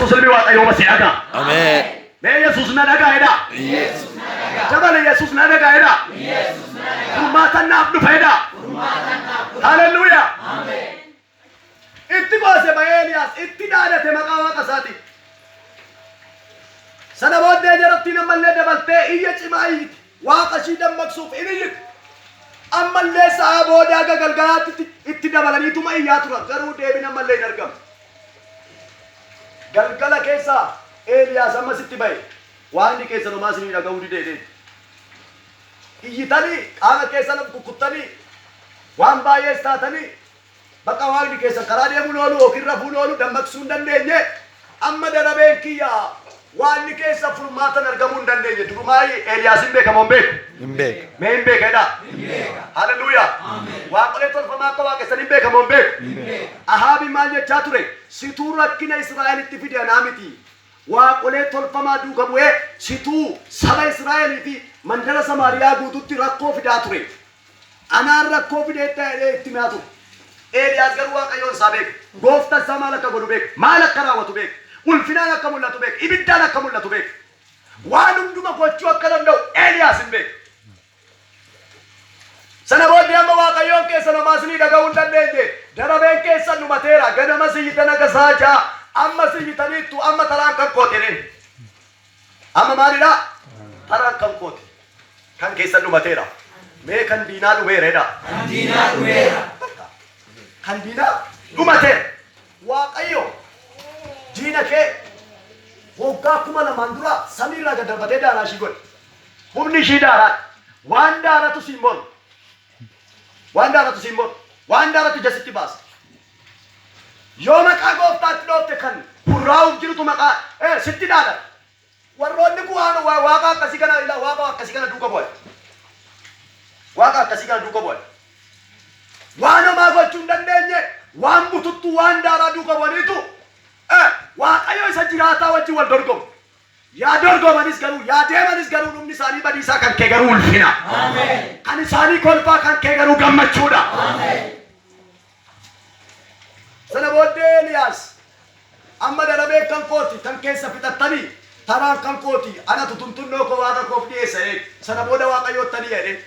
Yesus ilmi waaqayyoo masiihaadha. Ameen. Mee Yesus na dhaga'eedha. Jabala Yesus na dhaga'eedha. Furmaata naaf dhufeedha. Haleluuyaa. Itti baase ba'ee Eeliyaas itti dhaadate maqaa waaqa isaati. Sana booddee jarattiin ammallee dabaltee iyya cimaa iyyiti. Waaqa ishii dammaqsuuf in iyyiti. Ammallee sa'a booda aga galgalaatti itti dabalaniituma iyyaa turan. Garuu deebiin ammallee hin argamu. Galgala keessaa Eeliyaas ammas itti ba'e. Waaqni keessan homaa isinii dhaga'uu didee. Iyyitanii qaama keessan kukkuttanii waan baay'ees taatanii bakka waaqni keessan karaa deemuun oolu yookiin rafuun oolu dammaqsuu hin dandeenye amma darabeen kiyyaa waanni keessa furmaatan argamuu hin dandeenye. Durumaa Eeliyaas hin beekamu hin beeku. Hin beeka. Mee hin beekedha. Haleluuyaa. Waaqolee tolfamaa akka waaqessan hin beekamu hin beeku. Ahaabi maal jechaa ture? Situu rakkina Israa'elitti fide anaa miti. Waaqolee tolfamaa duuka bu'ee situu saba Israa'elii fi mandara Samaariyaa guututti rakkoo fidaa ture. Anaan rakkoo fidee itti himaa ture. Eeliyaas garuu waaqayyoon isaa beeka. Gooftaan isaa maal akka godhu beeka. Maal akka raawwatu beeka. Ulfinaan akka mul'atu beeka. Ibiddaan akka mul'atu beeka. Waan hunduma gochuu akka danda'u Eeliyaas hin beeka. Sana booddee amma waaqayyoon keessan homaa isinii dhaga'uu hin dandeenye. Darabeen keessan dhumateera. Ganama siyyitan akka saachaa. Amma siyyitaniittu amma taraan kan koote. Amma maalidha? Taraan kan koote. Kan keessan dhumateera. Mee kan diinaa dhumeeredha. Kan diinaa dhumeera. Kan diinaa dhumateera. Waaqayyo diina kee waggaa 2000 dura samiirraa gad darbatee daaraa ishii godhe. Humni ishii daaraa. Waan daaratu siin boonu. Waan daaratu siin boonu. Waan daaratu jasitti baasa. Yoo maqaa gooftaatti dhoofte kan hurraa'uuf jirutu maqaa sitti dhaadha. Warroonni kun waaqa akkasii kana duuka bu'an. Waaqa akkasii kana duuka bu'an. Waan homaa gochuu hin dandeenye waan bututtu waan daaraa duuka bu'aniitu waaqayyo isa jiraataa wajjin wal dorgomu. Yaa dorgomanis garuu yaa deemanis garuu dhumni isaanii badiisaa kan kee garuu ulfina. Kan isaanii kolfaa kan kee garuu gammachuudha. Sana booddee Eeliyaas amma darabee kan kooti kan keessa fixattanii taraan kan kooti anatu tuntunnoo koo waaqa koof dhiyeessa. Sana booda waaqayyoottanii jedhe